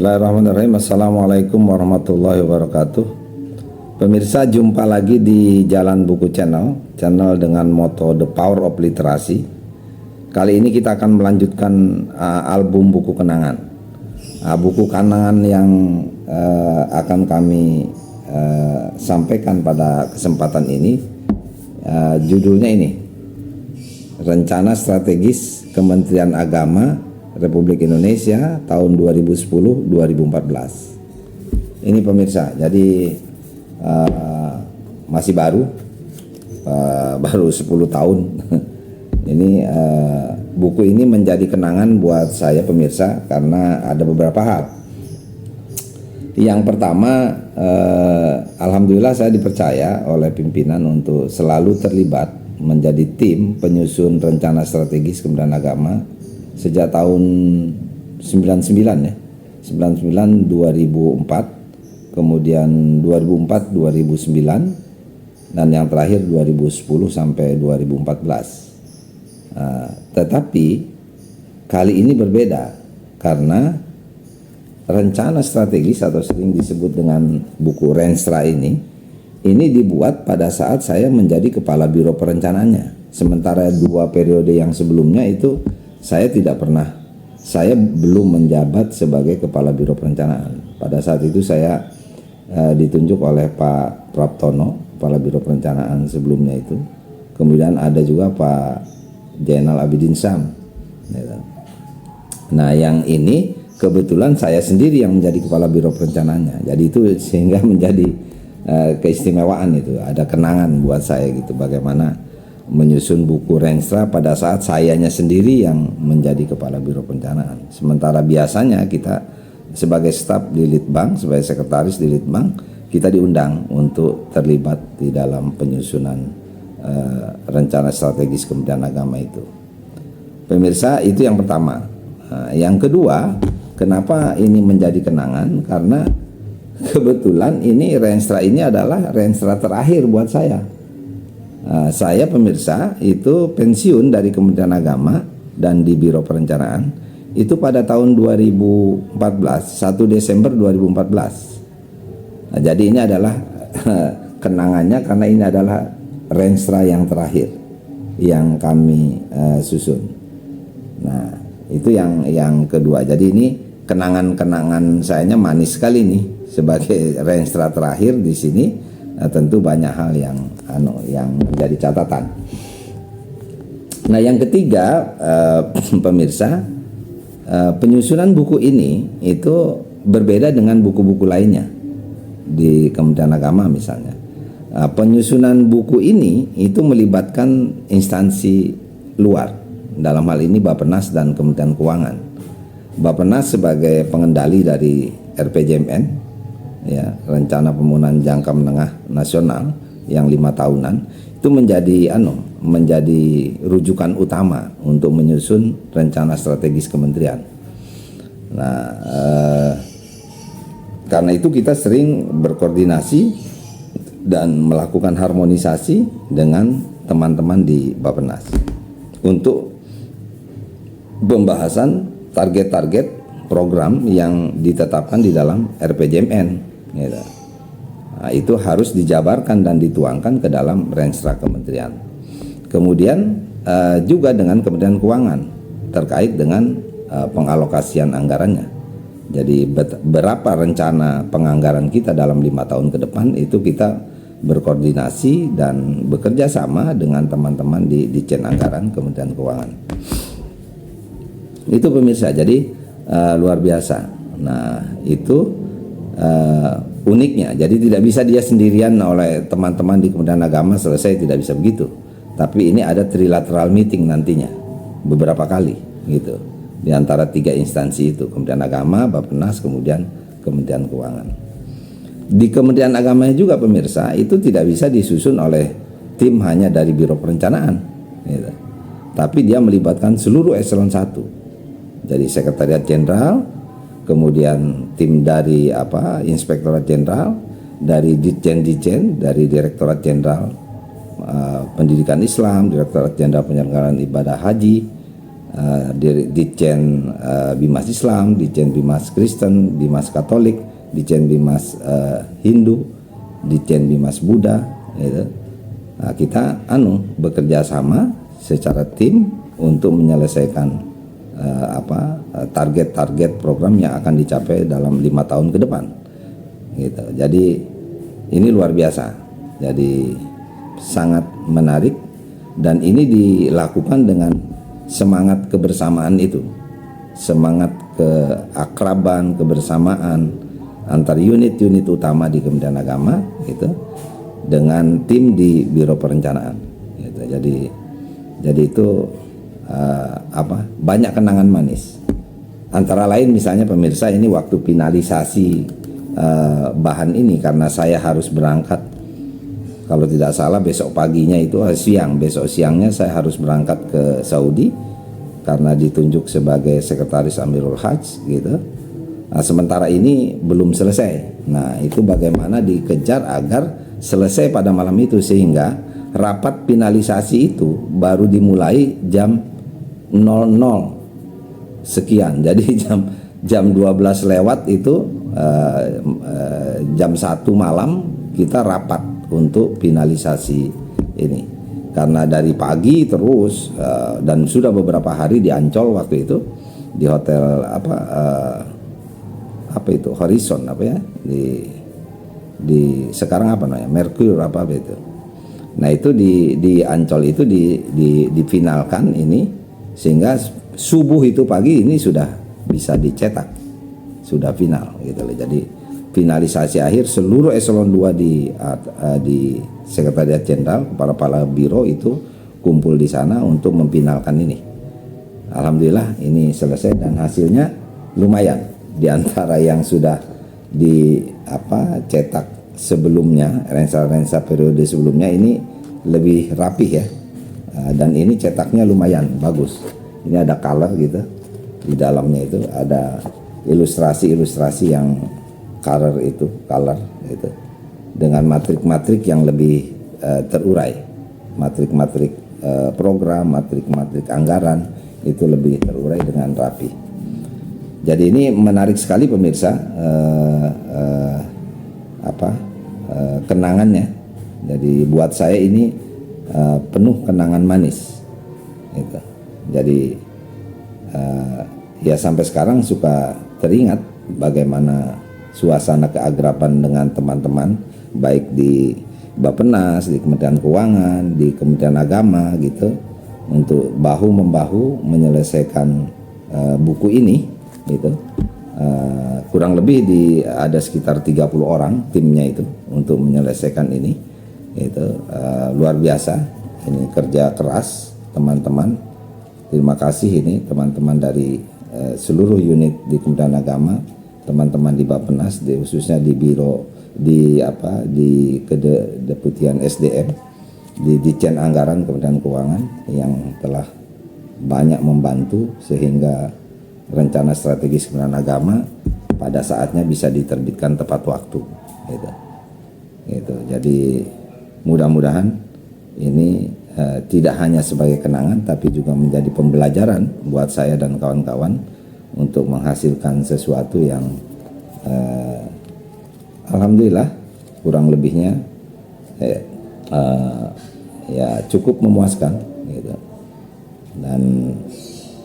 Bismillahirrahmanirrahim. Assalamualaikum warahmatullahi wabarakatuh. Pemirsa, jumpa lagi di Jalan Buku Channel dengan moto The Power of Literasi. Kali ini kita akan melanjutkan album buku kenangan. Buku kenangan yang akan kami sampaikan pada kesempatan ini, judulnya ini, Rencana Strategis Kementerian Agama Republik Indonesia tahun 2010-2014. Ini pemirsa, jadi masih baru 10 tahun. Ini buku ini menjadi kenangan buat saya pemirsa karena ada beberapa hal. Yang pertama, alhamdulillah saya dipercaya oleh pimpinan untuk selalu terlibat menjadi tim penyusun rencana strategis Kementerian Agama sejak tahun 99 ya. 99 2004, kemudian 2004 2009 dan yang terakhir 2010 sampai 2014. Tetapi kali ini berbeda karena rencana strategis atau sering disebut dengan buku Renstra ini dibuat pada saat saya menjadi kepala biro perencanaannya. Sementara 2 periode yang sebelumnya itu saya belum menjabat sebagai kepala biro perencanaan. Pada saat itu saya ditunjuk oleh Pak Praptono, kepala biro perencanaan sebelumnya itu. Kemudian ada juga Pak Jainal Abidin Syam. Nah, yang ini kebetulan saya sendiri yang menjadi kepala biro perencanaannya. Jadi itu sehingga menjadi keistimewaan itu. Ada kenangan buat saya gitu bagaimana menyusun buku Renstra pada saat sayanya sendiri yang menjadi kepala biro perencanaan. Sementara biasanya kita sebagai staf di Litbang, sebagai sekretaris di Litbang, kita diundang untuk terlibat di dalam penyusunan rencana strategis Kementerian Agama itu. Pemirsa, itu yang pertama. Yang kedua, kenapa ini menjadi kenangan? Karena kebetulan ini Renstra ini adalah Renstra terakhir buat saya. Saya pemirsa itu pensiun dari Kementerian Agama dan di Biro Perencanaan itu pada tahun 2014, 1 Desember 2014. Jadi ini adalah kenangannya karena ini adalah Renstra yang terakhir yang kami susun. Nah, itu yang kedua. Jadi ini kenangan-kenangan sayanya manis sekali nih sebagai Renstra terakhir di sini. Tentu banyak hal yang menjadi catatan. Nah, yang ketiga, pemirsa, penyusunan buku ini itu berbeda dengan buku-buku lainnya di Kementerian Agama misalnya. Penyusunan buku ini itu melibatkan instansi luar, dalam hal ini Bappenas dan Kementerian Keuangan. Bappenas sebagai pengendali dari RPJMN, ya, rencana pembangunan jangka menengah nasional yang 5 tahunan itu menjadi rujukan utama untuk menyusun rencana strategis kementerian. Nah, karena itu kita sering berkoordinasi dan melakukan harmonisasi dengan teman-teman di Bappenas untuk pembahasan target-target program yang ditetapkan di dalam RPJMN. Gitu. Nah, itu harus dijabarkan dan dituangkan ke dalam Renstra kementerian. Kemudian juga dengan Kementerian Keuangan terkait dengan pengalokasian anggarannya. Jadi berapa rencana penganggaran kita dalam 5 tahun ke depan itu kita berkoordinasi dan bekerja sama dengan teman-teman di Ditjen Anggaran Kementerian Keuangan. Itu pemirsa, jadi luar biasa. Nah, itu uniknya, jadi tidak bisa dia sendirian oleh teman-teman di Kementerian Agama selesai, tidak bisa begitu. Tapi ini ada trilateral meeting nantinya beberapa kali gitu di antara 3 instansi itu, Kementerian Agama, Bappenas, kemudian Kementerian Keuangan. Di Kementerian Agamanya juga pemirsa itu tidak bisa disusun oleh tim hanya dari Biro Perencanaan gitu. Tapi dia melibatkan seluruh eselon 1. Jadi Sekretariat Jenderal, kemudian tim dari Inspektorat Jenderal, dari Ditjen, dari Direktorat Jenderal Pendidikan Islam, Direktorat Jenderal Penyelenggaraan Ibadah Haji, Ditjen Bimas Islam, Ditjen Bimas Kristen, Bimas Katolik, Ditjen Bimas Hindu, Ditjen Bimas Buddha, gitu. Nah, kita bekerja sama secara tim untuk menyelesaikan target-target program yang akan dicapai dalam 5 tahun ke depan, gitu. Jadi ini luar biasa, jadi sangat menarik, dan ini dilakukan dengan semangat kebersamaan itu, semangat keakraban, kebersamaan antar unit-unit utama di Kementerian Agama, gitu, dengan tim di Biro Perencanaan, gitu. Jadi itu banyak kenangan manis. Antara lain misalnya pemirsa, ini waktu finalisasi bahan ini, karena saya harus berangkat, kalau tidak salah besok paginya itu besok siangnya saya harus berangkat ke Saudi karena ditunjuk sebagai sekretaris Amirul Hajj, gitu. Nah, sementara ini belum selesai. Nah, itu bagaimana dikejar agar selesai pada malam itu, sehingga rapat finalisasi itu baru dimulai jam 00 sekian. Jadi jam 12 lewat itu jam 1 malam kita rapat untuk finalisasi ini. Karena dari pagi terus dan sudah beberapa hari di Ancol waktu itu, di hotel Horizon di sekarang namanya Mercure itu. Nah, itu di Ancol itu difinalkan ini, sehingga subuh itu pagi ini sudah bisa dicetak, sudah final, gitu loh. Jadi finalisasi akhir seluruh eselon 2 di Sekretariat Jenderal, kepala biro itu kumpul di sana untuk memfinalkan ini. Alhamdulillah ini selesai dan hasilnya lumayan, di antara yang sudah cetak sebelumnya, lensa periode sebelumnya ini lebih rapih ya. Dan ini cetaknya lumayan bagus. Ini ada color gitu, di dalamnya itu ada ilustrasi yang color itu, dengan matrik-matrik yang lebih terurai, matrik-matrik program, matrik-matrik anggaran itu lebih terurai dengan rapi. Jadi ini menarik sekali pemirsa, kenangannya. Jadi buat saya ini penuh kenangan manis, gitu. Jadi ya sampai sekarang suka teringat bagaimana suasana keagraban dengan teman-teman, baik di Bappenas, di Kementerian Keuangan, di Kementerian Agama, gitu, untuk bahu-membahu menyelesaikan buku ini, gitu. Kurang lebih ada sekitar 30 orang timnya itu untuk menyelesaikan ini. Itu luar biasa, ini kerja keras teman-teman. Terima kasih ini teman-teman dari seluruh unit di Kementerian Agama, teman-teman di Bappenas, khususnya di biro di Kedeputian SDM, di Ditjen Anggaran Kementerian Keuangan, yang telah banyak membantu sehingga rencana strategis Kementerian Agama pada saatnya bisa diterbitkan tepat waktu, gitu. Jadi mudah-mudahan ini tidak hanya sebagai kenangan, tapi juga menjadi pembelajaran buat saya dan kawan-kawan untuk menghasilkan sesuatu yang alhamdulillah kurang lebihnya ya cukup memuaskan, gitu. Dan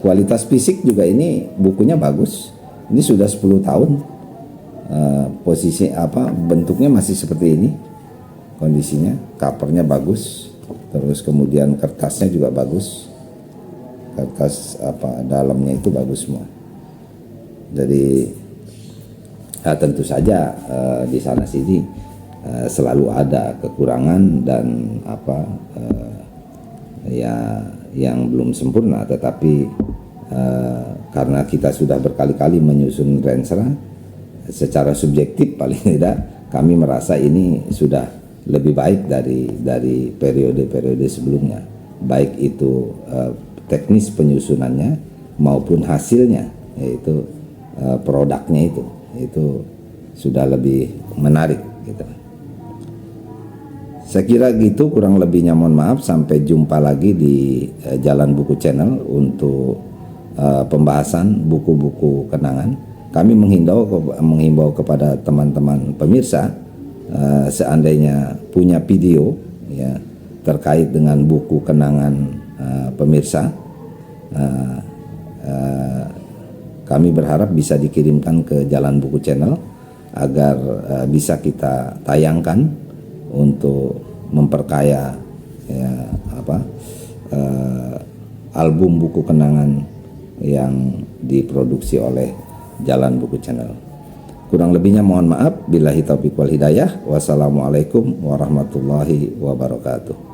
kualitas fisik juga ini bukunya bagus. Ini sudah 10 tahun, posisi bentuknya masih seperti ini. Kondisinya, covernya bagus, terus kemudian kertasnya juga bagus, kertas dalamnya itu bagus semua. Jadi tentu saja di sana sini selalu ada kekurangan dan ya yang belum sempurna, tetapi karena kita sudah berkali-kali menyusun Rensra, secara subjektif paling tidak kami merasa ini sudah lebih baik dari periode-periode sebelumnya, baik itu teknis penyusunannya maupun hasilnya, yaitu produknya itu sudah lebih menarik, gitu. Saya kira gitu kurang lebihnya, mohon maaf. Sampai jumpa lagi di Jalan Buku Channel untuk pembahasan buku-buku kenangan. Kami menghimbau kepada teman-teman pemirsa, seandainya punya video ya terkait dengan buku kenangan pemirsa, kami berharap bisa dikirimkan ke Jalan Buku Channel agar bisa kita tayangkan untuk memperkaya ya, album buku kenangan yang diproduksi oleh Jalan Buku Channel. Kurang lebihnya mohon maaf. Billahi taufiq wal hidayah. Wassalamualaikum warahmatullahi wabarakatuh.